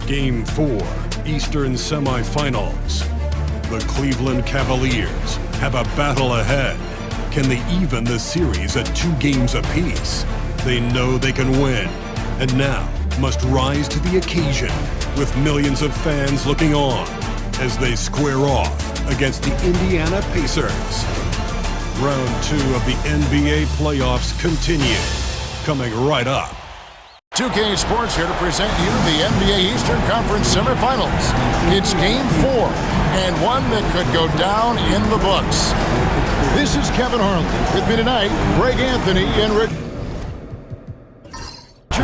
Game 4, Eastern Semifinals. The Cleveland Cavaliers have a battle ahead. Can they even the series at 2 games apiece? They know they can win, and now must rise to the occasion with millions of fans looking on as they square off against the Indiana Pacers. Round 2 of the NBA playoffs continue, coming right up. 2K Sports here to present you the NBA Eastern Conference semifinals. It's Game 4, and one that could go down in the books. This is Kevin Harlan. With me tonight, Greg Anthony and Richard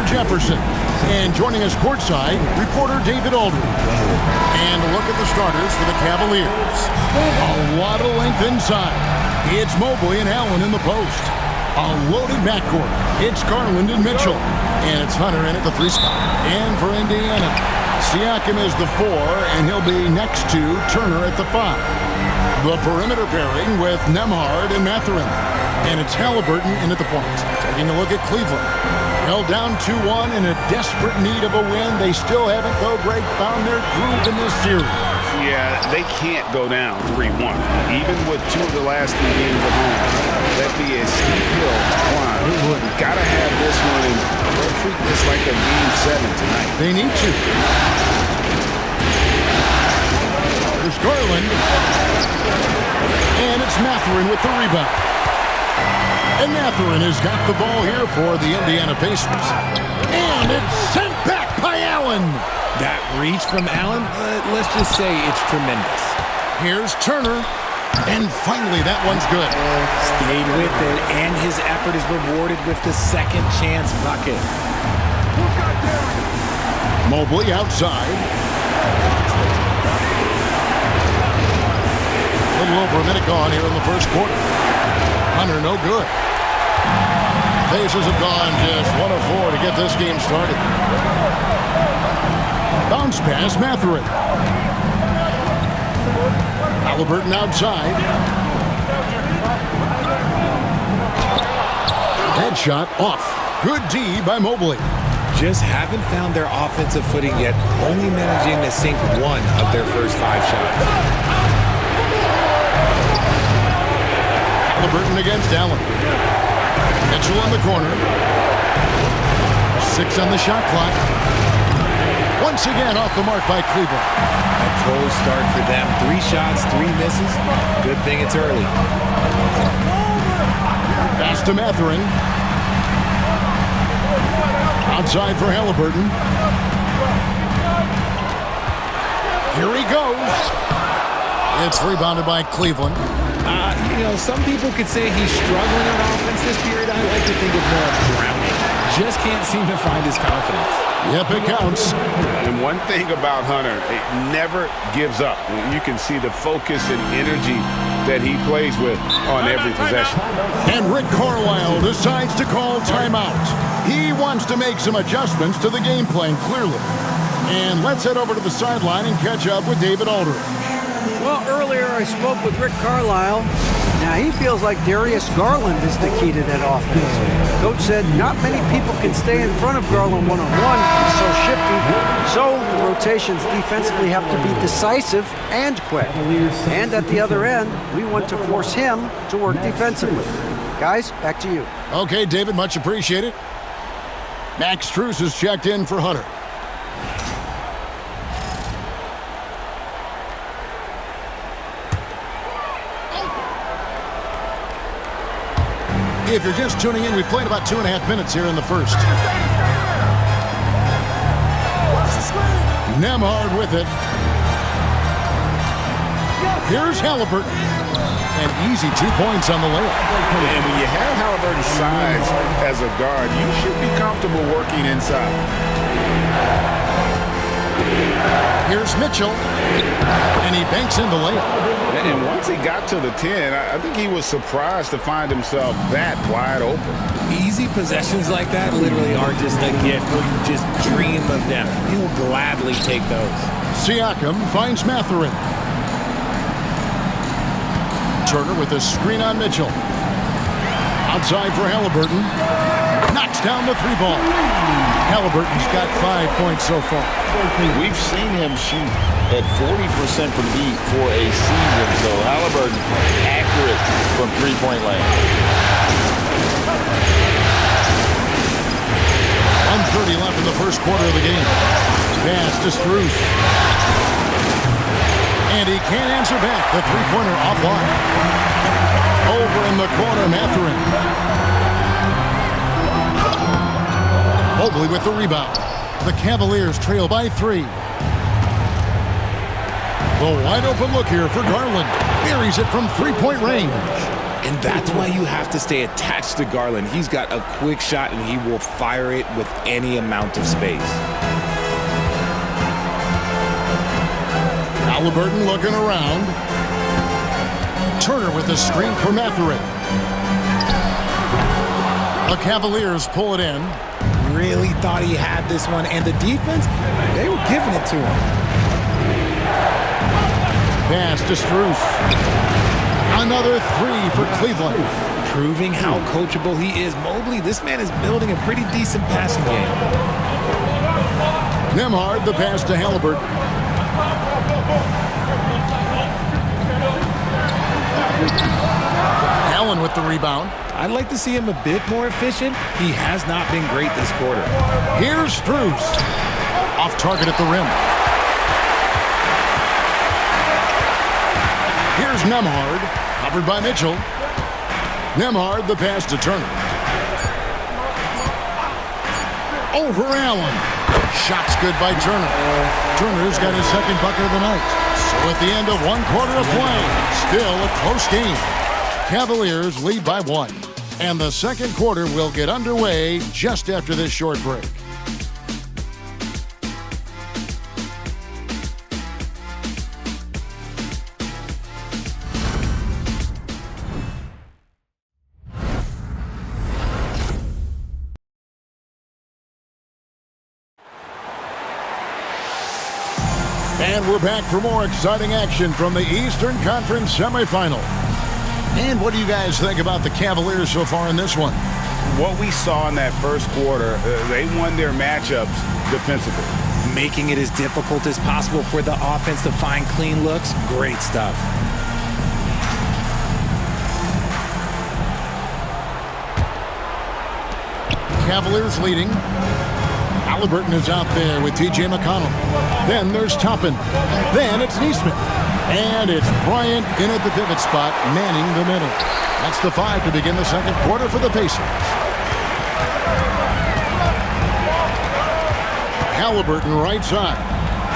Jefferson. And joining us courtside, reporter David Aldridge. And a look at the starters for the Cavaliers. A lot of length inside. It's Mobley and Allen in the post. A loaded backcourt. It's Garland and Mitchell. And it's Hunter in at the 3 spot. And for Indiana, Siakam is the 4, and he'll be next to Turner at the 5. The perimeter pairing with Nembhard and Mathurin. And it's Halliburton in at the point. Taking a look at Cleveland. Held down 2-1 in a desperate need of a win. They still haven't, though, Greg, found their groove in this series. Yeah, they can't go down 3-1. Even with 2 of the last 3 games at home, that'd be a steep hill to climb. You've got to have this one, and they'll treat this like a Game 7 tonight. They need to. There's Garland. And it's Mathurin with the rebound. And Mathurin has got the ball here for the Indiana Pacers. And it's sent back by Allen. That reach from Allen, let's just say it's tremendous. Here's Turner. And finally, that one's good. Stayed with it, and his effort is rewarded with the second chance bucket. Mobley outside. A little over a minute gone here in the first quarter. Hunter, no good. Pacers have gone just 1 of 4 to get this game started. Bounce pass, Mathurin. Halliburton outside. Headshot off. Good D by Mobley. Just haven't found their offensive footing yet, only managing to sink 1 of their first 5 shots. Halliburton against Allen. Mitchell in the corner. 6 on the shot clock. Once again off the mark by Cleveland. A cold start for them. 3 shots, 3 misses. Good thing it's early. Pass to Mathurin. Outside for Halliburton. Here he goes. It's rebounded by Cleveland. Some people could say he's struggling on offense this period. I like to think of more of drowning. Just can't seem to find his confidence. Yep, it counts. And one thing about Hunter, it never gives up. You can see the focus and energy that he plays with on every possession. And Rick Carlisle decides to call timeout. He wants to make some adjustments to the game plan, clearly. And let's head over to the sideline and catch up with David Aldridge. Well, earlier I spoke with Rick Carlisle. Now he feels like Darius Garland is the key to that offense. Coach said not many people can stay in front of Garland one-on-one. He's so shifty. So the rotations defensively have to be decisive and quick. And at the other end, we want to force him to work defensively. Guys, back to you. Okay, David, much appreciated. Max Strus has checked in for Hunter. If you're just tuning in, we played about 2.5 minutes here in the first. Nembhard with it. Here's Halliburton. And easy 2 points on the layup. And when you have Halliburton's size as a guard, you should be comfortable working inside. Here's Mitchell. And he banks in the layup. And once he got to the 10, I think he was surprised to find himself that wide open. Easy possessions like that literally are just a gift. You just dream of them. He'll gladly take those. Siakam finds Mathurin. Turner with a screen on Mitchell. Outside for Halliburton. knocks down the three ball. Halliburton's got 5 points so far. We've seen him shoot at 40% from deep for a season, so Halliburton accurate from three-point lane. 1:30 left in the first quarter of the game. Pass to Strus. And he can't answer back. The three-pointer offline. Over in the corner, Mathurin. Mobley with the rebound. The Cavaliers trail by 3. The wide open look here for Garland. Buries it from three-point range. And that's why you have to stay attached to Garland. He's got a quick shot, and he will fire it with any amount of space. Halliburton looking around. Turner with the screen for Mathurin. The Cavaliers pull it in. Really thought he had this one, and the defense, they were giving it to him. Pass to Strus. Another 3 for Cleveland. Proving how coachable he is. Mobley, this man is building a pretty decent passing game. Nembhard the pass to Halliburton. Allen with the rebound. I'd like to see him a bit more efficient. He has not been great this quarter. Here's Strus. Off target at the rim. Here's Nembhard. Covered by Mitchell. Nembhard the pass to Turner. Over Allen. Shot's good by Turner. Turner's got his second bucket of the night. So at the end of one quarter of play, still a close game. Cavaliers lead by 1. And the second quarter will get underway just after this short break. And we're back for more exciting action from the Eastern Conference semifinal. And what do you guys think about the Cavaliers so far in this one? What we saw in that first quarter, they won their matchups defensively. Making it as difficult as possible for the offense to find clean looks. Great stuff. Cavaliers leading. Halliburton is out there with T.J. McConnell. Then there's Toppin. Then it's Neesmith. And it's Bryant in at the pivot spot, manning the middle. That's the 5 to begin the second quarter for the Pacers. Halliburton right side.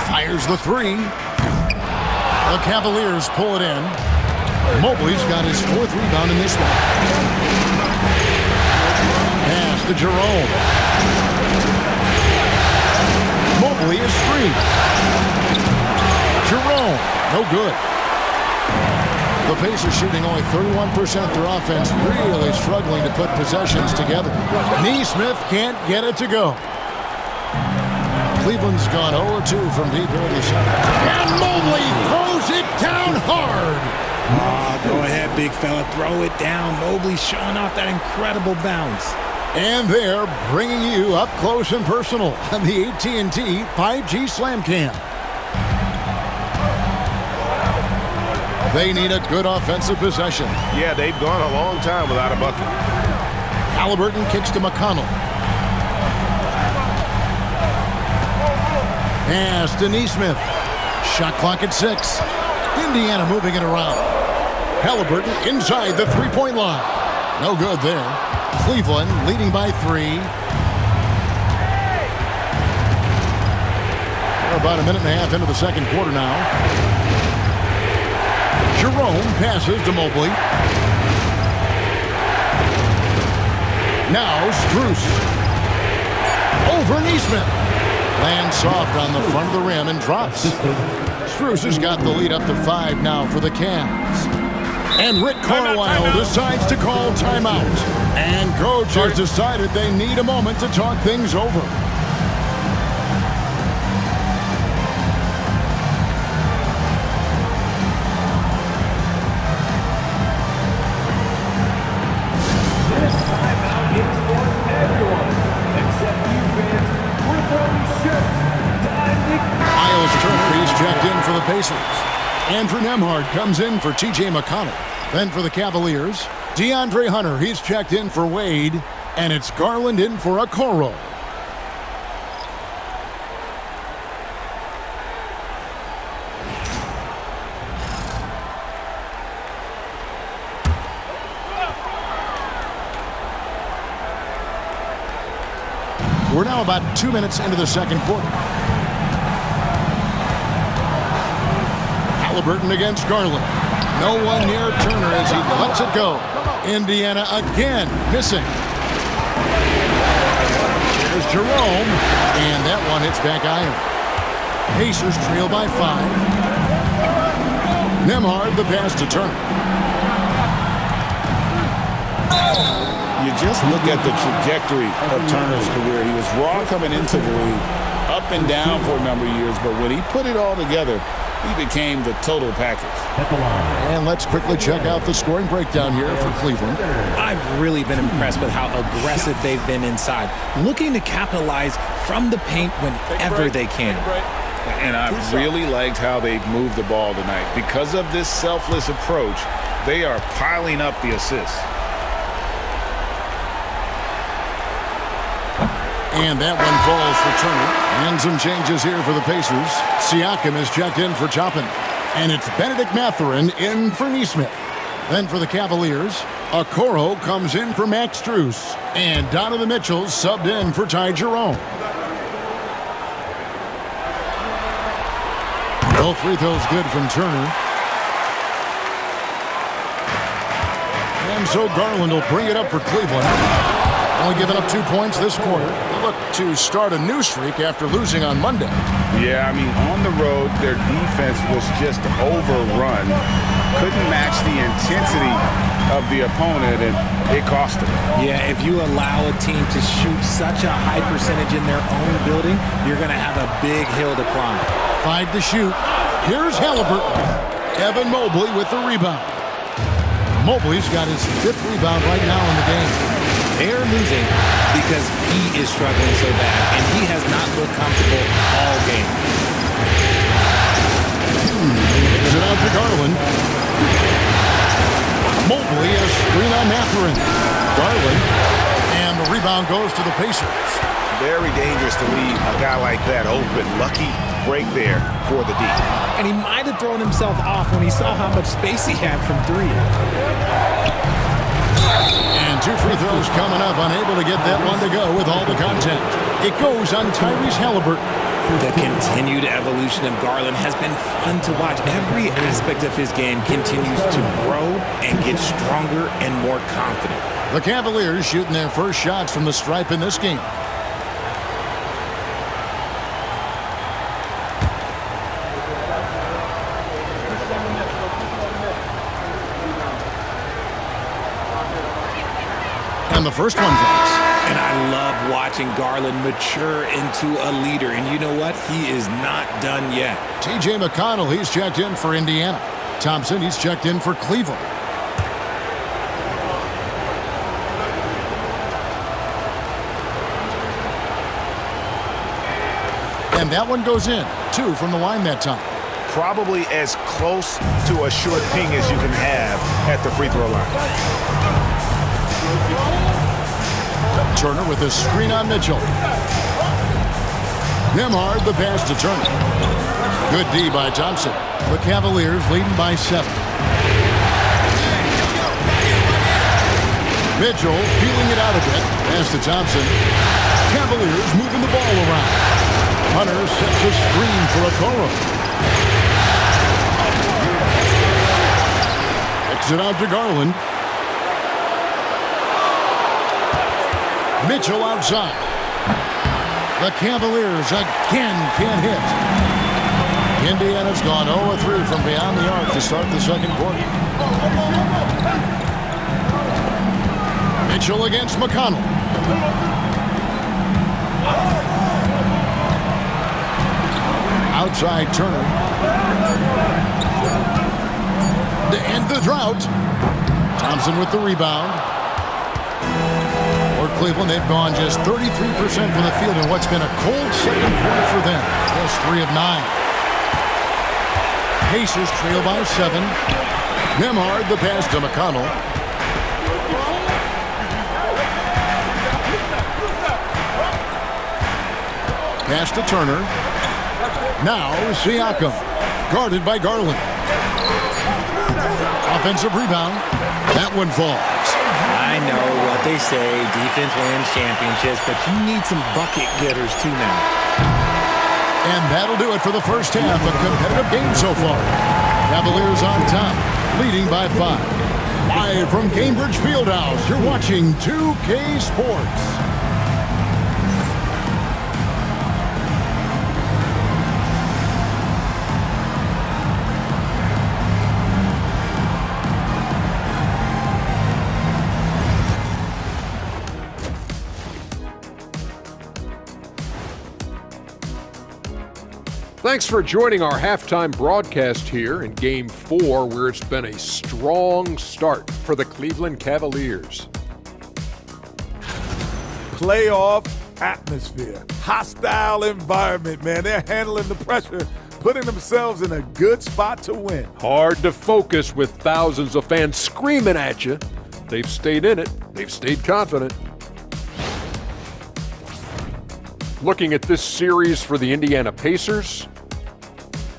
Fires the 3. The Cavaliers pull it in. Mobley's got his 4th rebound in this one. Pass to Jerome. Mobley is free. Jerome, no good. The Pacers shooting only 31% their offense, really struggling to put possessions together. Neesmith can't get it to go. Cleveland's gone 0-2 from deep here in the second. And Mobley throws it down hard. Go ahead, big fella. Throw it down. Mobley showing off that incredible bounce. And they're bringing you up close and personal on the AT&T 5G Slam Cam. They need a good offensive possession. Yeah, they've gone a long time without a bucket. Halliburton kicks to McConnell. Pass to Neesmith. Shot clock at 6. Indiana moving it around. Halliburton inside the three-point line. No good there. Cleveland leading by 3. We're about a minute and a half into the second quarter now. Jerome passes to Mobley. Now Strus. Over Neesmith. Lands soft on the front of the rim and drops. Strus has got the lead up to 5 now for the Cavs. And Rick Carlisle decides to call timeout. And coach has decided they need a moment to talk things over. This timeout is for everyone. checked in for the Pacers. Andrew Nembhard comes in for T.J. McConnell. Then for the Cavaliers, DeAndre Hunter, he's checked in for Wade. And it's Garland in for Okoro. We're now about 2 minutes into the second quarter. Halliburton against Garland. No one near Turner as he lets it go. Indiana again missing. Here's Jerome, and that one hits back iron. Pacers trail by 5. Nembhard the pass to Turner. You just look at the trajectory of Turner's career. He was raw coming into the league, up and down for a number of years, but when he put it all together, he became the total package. And let's quickly check out the scoring breakdown here for Cleveland. I've really been impressed with how aggressive they've been inside, looking to capitalize from the paint whenever they can. And I really liked how they moved the ball tonight. Because of this selfless approach, they are piling up the assists. And that one falls for Turner. And some changes here for the Pacers. Siakam is checked in for Toppin. And it's Benedict Mathurin in for Nesmith. Then for the Cavaliers, Okoro comes in for Max Strus. And Donovan Mitchell subbed in for Ty Jerome. Both free throws good from Turner. And so Garland will bring it up for Cleveland. Only giving up 2 points this quarter. They look to start a new streak after losing on Monday. Yeah, I mean, on the road, their defense was just overrun. Couldn't match the intensity of the opponent, and it cost them. Yeah, if you allow a team to shoot such a high percentage in their own building, you're going to have a big hill to climb. 5 to shoot. Here's Halliburton. Evan Mobley with the rebound. Mobley's got his 5th rebound right now in the game. They're losing because he is struggling so bad, and he has not looked comfortable all game. Gives it out to Garland. Mobley has screen on Mathurin. Garland. And the rebound goes to the Pacers. Very dangerous to leave a guy like that open. Lucky break there for the D. And he might have thrown himself off when he saw how much space he had from 3. And 2 free throws coming up. Unable to get that one to go with all the contact. It goes on Tyrese Halliburton. The continued evolution of Garland has been fun to watch. Every aspect of his game continues to grow and get stronger and more confident. The Cavaliers shooting their first shots from the stripe in this game. And the first one drops. And I love watching Garland mature into a leader. And you know what? He is not done yet. T.J. McConnell, he's checked in for Indiana. Thompson, he's checked in for Cleveland. And that one goes in. 2 from the line that time. Probably as close to a short ping as you can have at the free throw line. Turner with a screen on Mitchell. Nembhard the pass to Turner. Good D by Thompson. The Cavaliers leading by 7. Mitchell feeling it out a bit. Pass to Thompson. Cavaliers moving the ball around. Hunter sets a screen for Okoro. Exit out to Garland. Mitchell outside. The Cavaliers again can't hit. Indiana's gone 0-3 from beyond the arc to start the second quarter. Mitchell against McConnell. Outside Turner. To end the drought. Thompson with the rebound. For Cleveland, they've gone just 33% from the field in what's been a cold second quarter for them. Just 3 of 9. Pacers trail by 7. Nemhard the pass to McConnell. Pass to Turner. Now Siakam. Guarded by Garland. Offensive rebound. That one falls. I know what they say, defense wins championships, but you need some bucket getters too now. And that'll do it for the first half. A competitive game so far. Cavaliers on top, leading by 5. Live from Cambridge Fieldhouse, you're watching 2K Sports. Thanks for joining our halftime broadcast here in Game 4, where it's been a strong start for the Cleveland Cavaliers. Playoff atmosphere, hostile environment, man. They're handling the pressure, putting themselves in a good spot to win. Hard to focus with thousands of fans screaming at you. They've stayed in it. They've stayed confident. Looking at this series for the Indiana Pacers,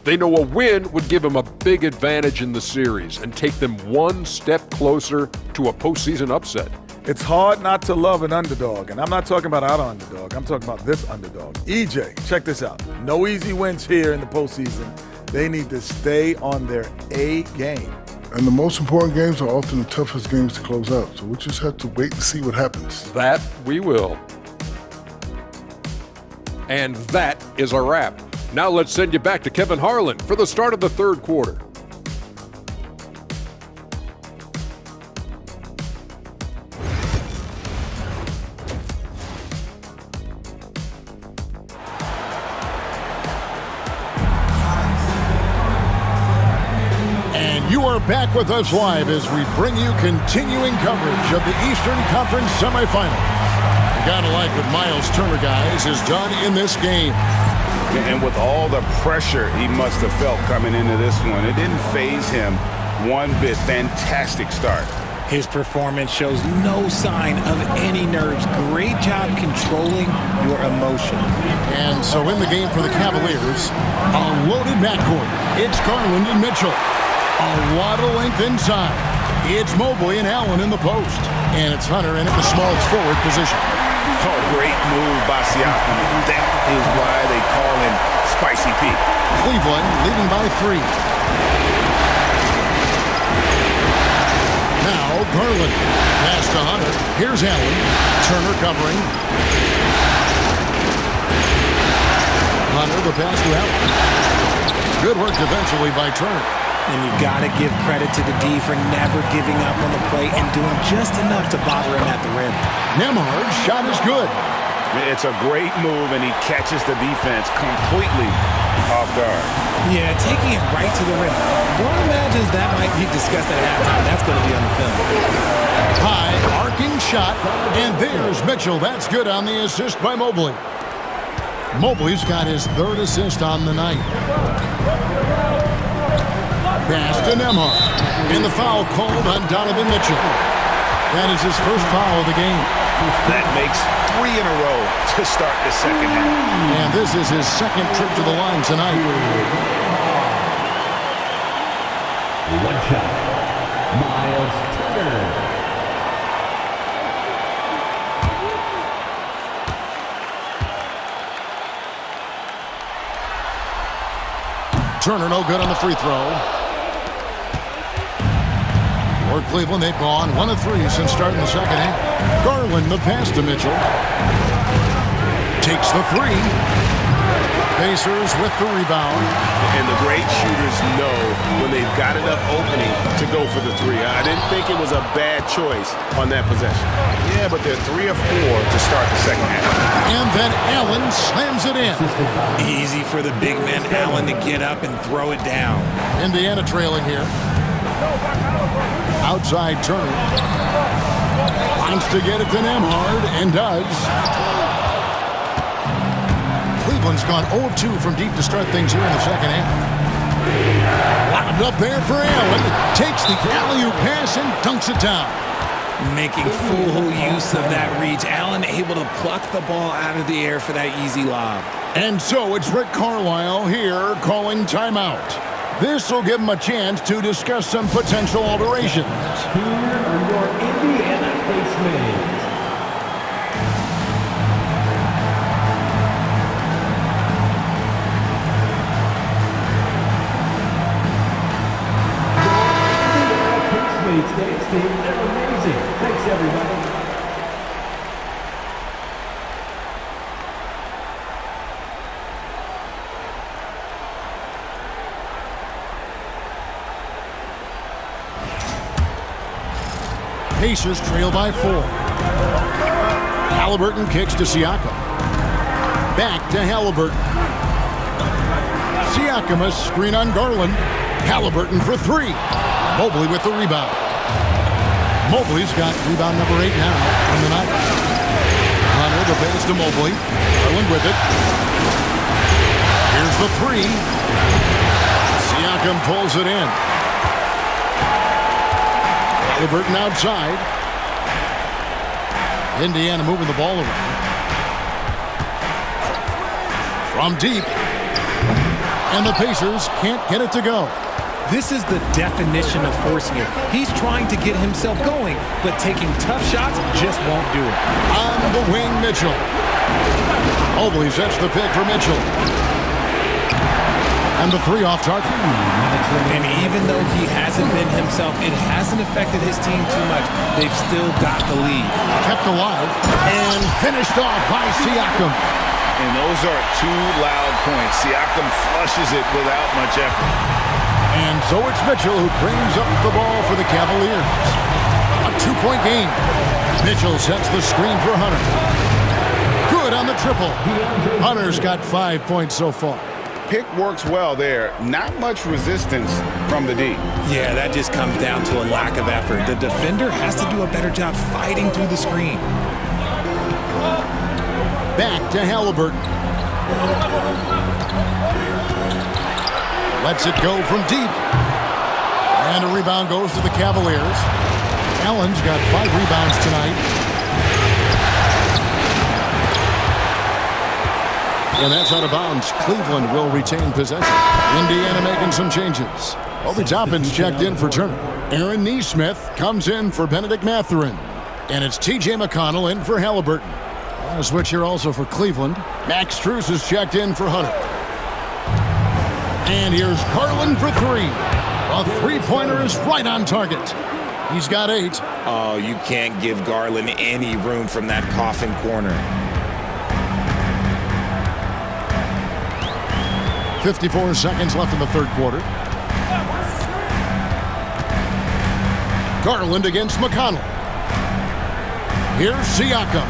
they know a win would give them a big advantage in the series and take them one step closer to a postseason upset. It's hard not to love an underdog, and I'm not talking about our underdog. I'm talking about this underdog. EJ, check this out. No easy wins here in the postseason. They need to stay on their A game. And the most important games are often the toughest games to close out, so we just have to wait and see what happens. That we will. And that is a wrap. Now let's send you back to Kevin Harlan for the start of the third quarter. And you are back with us live as we bring you continuing coverage of the Eastern Conference semifinals. You gotta like what Miles Turner, guys, has done in this game. And with all the pressure he must have felt coming into this one, it didn't faze him one bit. Fantastic start. His performance shows no sign of any nerves. Great job controlling your emotions. And so in the game for the Cavaliers, a loaded backcourt. It's Garland and Mitchell. A lot of length inside. It's Mobley and Allen in the post. And it's Hunter in at the small forward position. Oh, great move by Siakam. That is why they call him Spicy Pete. Cleveland leading by 3. Now Garland. Pass to Hunter. Here's Allen. Turner covering. Hunter the pass to Allen. Good work defensively by Turner. And you got to give credit to the D for never giving up on the play and doing just enough to bother him at the rim. Nemhard's shot is good. It's a great move, and he catches the defense completely off guard. Yeah, taking it right to the rim. One imagines that might be discussed at halftime. That's going to be on the film. High arcing shot, and there's Mitchell. That's good on the assist by Mobley. Mobley's got his 3rd assist on the night. Pass to Nemhard. And the foul called on Donovan Mitchell. That is his first foul of the game. That makes 3 in a row to start the second half. And this is his 2nd trip to the line tonight. One shot. Miles Turner. Turner no good on the free throw. For Cleveland, they've gone 1 of 3 since starting the second half. Garland the pass to Mitchell. Takes the 3. Pacers with the rebound. And the great shooters know when they've got enough opening to go for the 3. I didn't think it was a bad choice on that possession. Yeah, but they're 3 of 4 to start the second half. And then Allen slams it in. Easy for the big man Allen to get up and throw it down. Indiana trailing here. Outside Turner. Wants to get it to Nemhard, and does. Cleveland's gone 0 of 2 from deep to start things here in the second half. Wound up there for Allen. Takes the alley-oop pass and dunks it down. Making full use of that reach. Allen able to pluck the ball out of the air for that easy lob. And so it's Rick Carlisle here calling timeout. This will give him a chance to discuss some potential alterations. Here are your Indiana PACERS. Today's team, they're amazing. Thanks, everybody. Pacers trail by 4. Halliburton kicks to Siakam. Back to Halliburton. Siakam a screen on Garland. Halliburton for 3. Mobley with the rebound. Mobley's got rebound number 8 now from the night. Hunter the pass to Mobley. Garland with it. Here's the 3. Siakam pulls it in. Halliburton outside. Indiana moving the ball around. From deep. And the Pacers can't get it to go. This is the definition of forcing it. He's trying to get himself going, but taking tough shots just won't do it. On the wing, Mitchell. Mobley sets the pick for Mitchell. And the 3 off target. And even though he hasn't been himself, it hasn't affected his team too much. They've still got the lead. Kept alive and finished off by Siakam. And those are 2 loud points. Siakam flushes it without much effort. And so it's Mitchell who brings up the ball for the Cavaliers. A 2-point game. Mitchell sets the screen for Hunter. Good on the triple. Hunter's got 5 points so far. Pick works well there. Not much resistance from the D. Yeah, that just comes down to a lack of effort. The defender has to do a better job fighting through the screen. Back to Halliburton. Lets it go from deep. And a rebound goes to the Cavaliers. Allen's got 5 rebounds tonight. And that's out of bounds. Cleveland will retain possession. Indiana making some changes. Obi Toppin's checked in for Turner. Aaron Nesmith comes in for Benedict Mathurin. And it's T.J. McConnell in for Halliburton. On a switch here also for Cleveland. Max Strus is checked in for Hunter. And here's Garland for 3. A 3-pointer is right on target. He's got 8. Oh, you can't give Garland any room from that coffin corner. 54 seconds left in the third quarter. Garland against McConnell. Here's Siakam.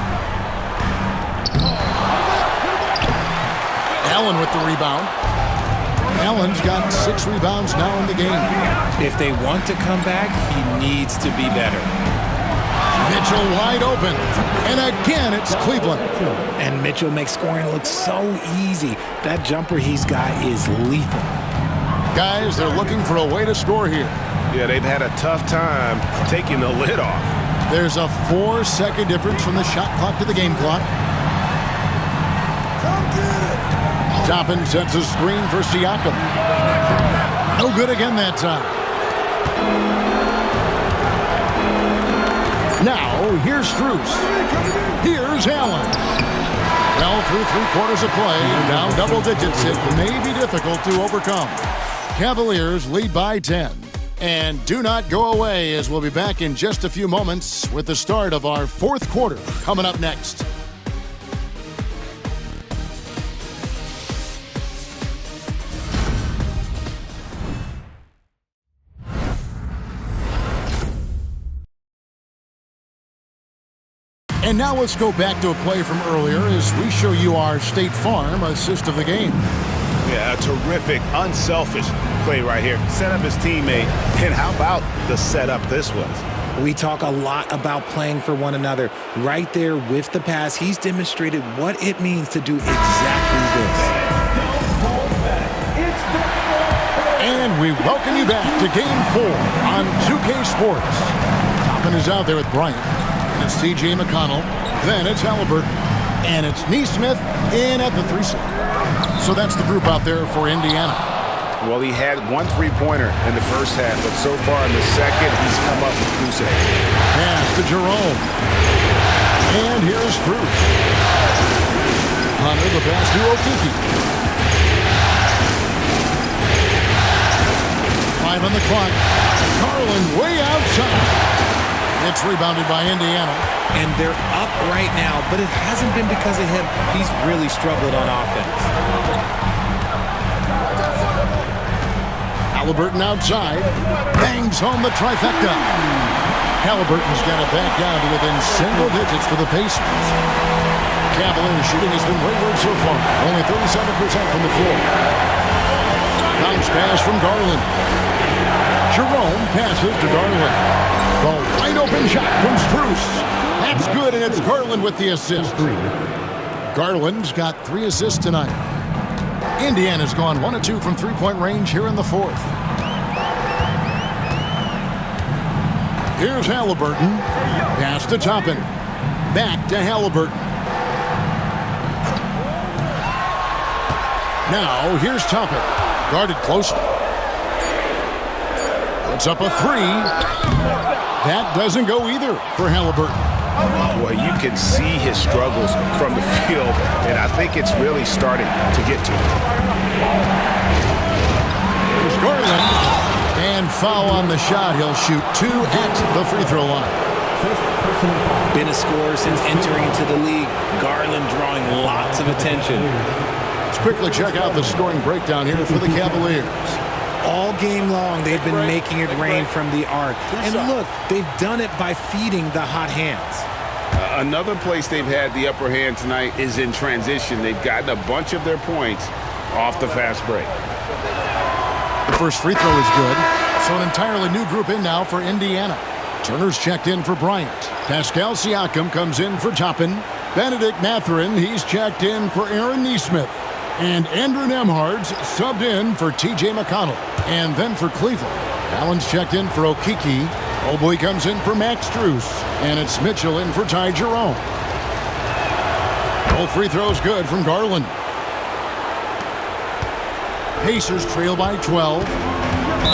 Allen with the rebound. Allen's got 6 rebounds now in the game. If they want to come back, he needs to be better. Mitchell wide open. And again, it's Cleveland. And Mitchell makes scoring look so easy. That jumper he's got is lethal. Guys, they're looking for a way to score here. Yeah, they've had a tough time taking the lid off. There's a 4-second difference from the shot clock to the game clock. Toppin sets a screen for Siakam. No good again that time. Now, here's Strus. Here's Allen. Well, through 3 quarters of play, down double digits, it may be difficult to overcome. Cavaliers lead by 10. And do not go away, as we'll be back in just a few moments with the start of our 4th quarter coming up next. And now let's go back to a play from earlier as we show you our State Farm assist of the game. Yeah, a terrific, unselfish play right here. Set up his teammate. And how about the setup this was? We talk a lot about playing for one another. Right there with the pass, he's demonstrated what it means to do exactly this. And we welcome you back to Game 4 on 2K Sports. Toppin is out there with Bryant. And it's T.J. McConnell. Then it's Halliburton. And it's Neesmith in at the 3 slot. So that's the group out there for Indiana. Well, he had 1 3-pointer in the first half, but so far in the second, he's come up with goose eggs. Pass to Jerome. And here's Cruz. Hunter the pass to Okiki. 5 on the clock. Garland way outside. It's rebounded by Indiana. And they're up right now, but it hasn't been because of him. He's really struggled on offense. Halliburton outside. Bangs home the trifecta. Halliburton's got it back down to within single digits for the Pacers. Cavaliers shooting has been wayward so far. Only 37% from the floor. Bounce pass from Garland. Jerome passes to Garland. The wide open shot from Spruce. That's good, and it's Garland with the assist. Garland's got 3 assists tonight. Indiana's gone 1 of 2 from three-point range here in the 4th. Here's Halliburton. Pass to Toppin. Back to Halliburton. Now, here's Toppin. Guarded closely. Puts up a 3. That doesn't go either for Halliburton. Well, you can see his struggles from the field, and I think it's really starting to get to him. Here's Garland. And foul on the shot. He'll shoot 2 at the free throw line. Been a scorer since entering into the league. Garland drawing lots of attention. Let's quickly check out the scoring breakdown here for the Cavaliers. All game long, they've been making it rain from the arc. And look, they've done it by feeding the hot hands. Another place they've had the upper hand tonight is in transition. They've gotten a bunch of their points off the fast break. The first free throw is good. So an entirely new group in now for Indiana. Turner's checked in for Bryant. Pascal Siakam comes in for Toppin. Benedict Mathurin, he's checked in for Aaron Neesmith. And Andrew Nembhard's subbed in for T.J. McConnell. And then for Cleveland, Allen's checked in for Okiki. Oboy comes in for Max Strus. And it's Mitchell in for Ty Jerome. Both free throws good from Garland. Pacers trail by 12.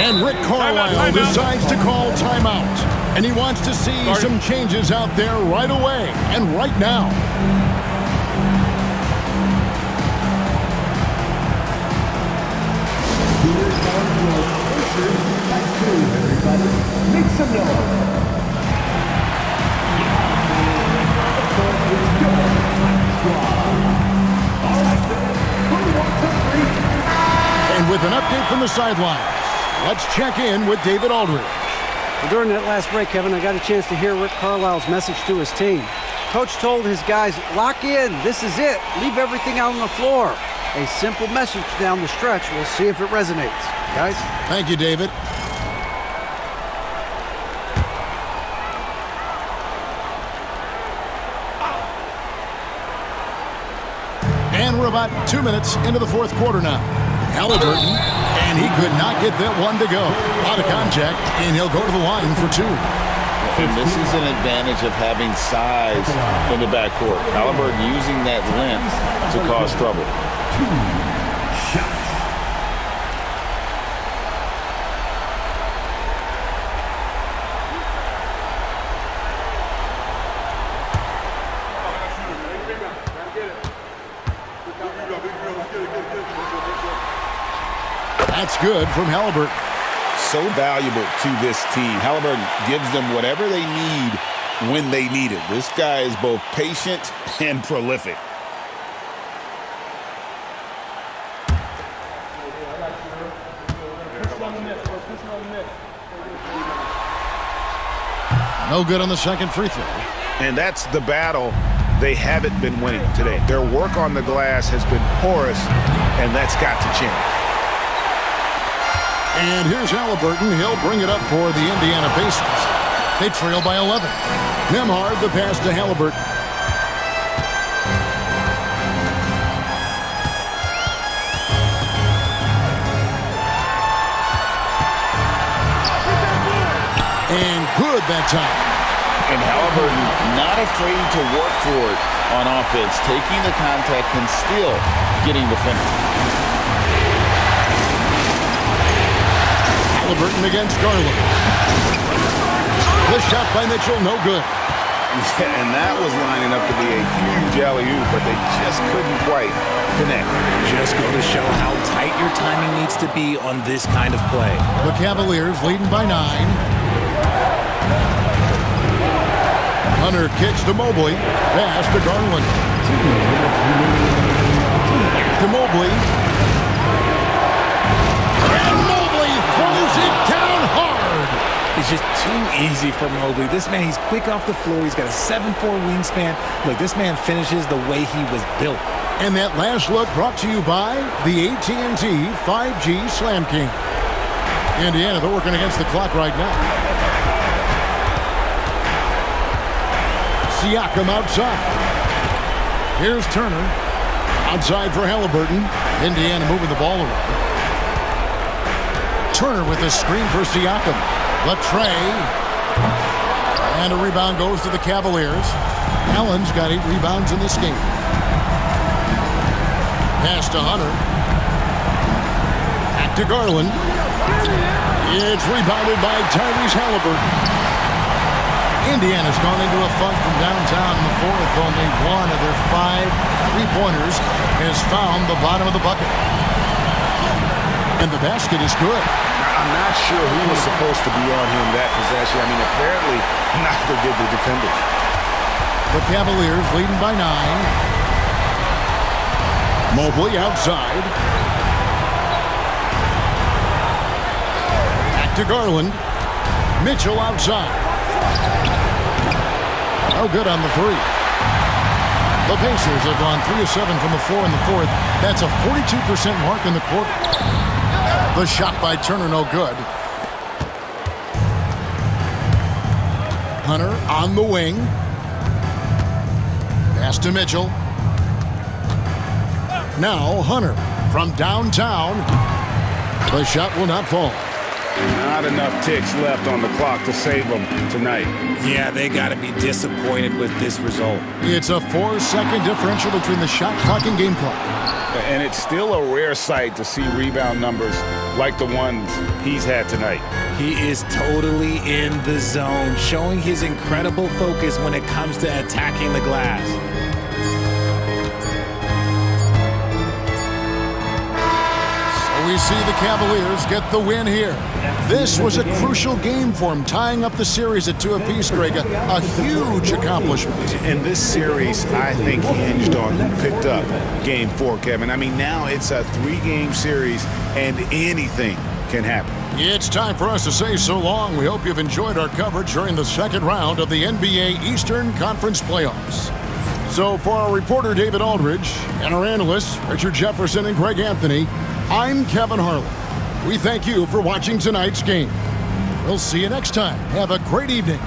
And Rick Carlisle decides to call timeout. And he wants to see some changes out there right away and right now. Make some noise. And with an update from the sidelines, let's check in with David Aldridge. Well, during that last break, Kevin, I got a chance to hear Rick Carlisle's message to his team. Coach told his guys, lock in, this is it, leave everything out on the floor. A simple message down the stretch. We'll see if it resonates. Guys? Thank you, David. And we're about 2 minutes into the 4th quarter now. Halliburton, and he could not get that one to go. Out of contact, and he'll go to the line for 2. And this is an advantage of having size in the backcourt. Halliburton using that length to cause trouble. 2 shots. That's good from Halliburton. So valuable to this team. Halliburton gives them whatever they need when they need it. This guy is both patient and prolific. No good on the second free throw. And that's the battle they haven't been winning today. Their work on the glass has been porous, and that's got to change. And here's Halliburton. He'll bring it up for the Indiana Pacers. They trail by 11. Nembhard the pass to Halliburton. good that time. And Halliburton not afraid to work for it on offense, taking the contact and still getting the finish. Halliburton against Garland. The shot by Mitchell, no good. And that was lining up to be a huge alley-oop, but they just couldn't quite connect. Just go to show how tight your timing needs to be on this kind of play. The Cavaliers leading by 9. Hunter kicks to Mobley. Pass to Garland. To Mobley. And Mobley throws it down hard. It's just too easy for Mobley. This man, he's quick off the floor. He's got a 7'4" wingspan. Look, this man finishes the way he was built. And that last look brought to you by the AT&T 5G Slam King. Indiana, they're working against the clock right now. Siakam outside. Here's Turner. Outside for Halliburton. Indiana moving the ball around. Turner with a screen for Siakam. Latrey. And a rebound goes to the Cavaliers. Allen's got 8 rebounds in this game. Pass to Hunter. Back to Garland. It's rebounded by Tyrese Halliburton. Indiana's gone into a funk from downtown in the fourth. Only one of their 5 3-pointers has found the bottom of the bucket. And the basket is good. I'm not sure who was supposed to be on him that possession. I mean, apparently neither did the defenders. The Cavaliers leading by 9. Mobley outside. Back to Garland. Mitchell outside. No good on the 3. The Pacers have gone 3 of 7 from the floor in the fourth. That's a 42% mark in the quarter. The shot by Turner, no good. Hunter on the wing. Pass to Mitchell. Now Hunter from downtown. The shot will not fall. Not enough ticks left on the clock to save them tonight. Yeah, they got to be disappointed with this result. It's a 4-second differential between the shot clock and game clock. And it's still a rare sight to see rebound numbers like the ones he's had tonight. He is totally in the zone, showing his incredible focus when it comes to attacking the glass. We see the Cavaliers get the win here. This was a crucial game for them, tying up the series at 2 apiece, Greg. A huge accomplishment. And this series, I think, hinged on who picked up Game 4, Kevin. I mean, now it's a 3-game series, and anything can happen. It's time for us to say so long. We hope you've enjoyed our coverage during the second round of the NBA Eastern Conference Playoffs. So for our reporter, David Aldridge, and our analysts, Richard Jefferson and Greg Anthony, I'm Kevin Harlan. We thank you for watching tonight's game. We'll see you next time. Have a great evening.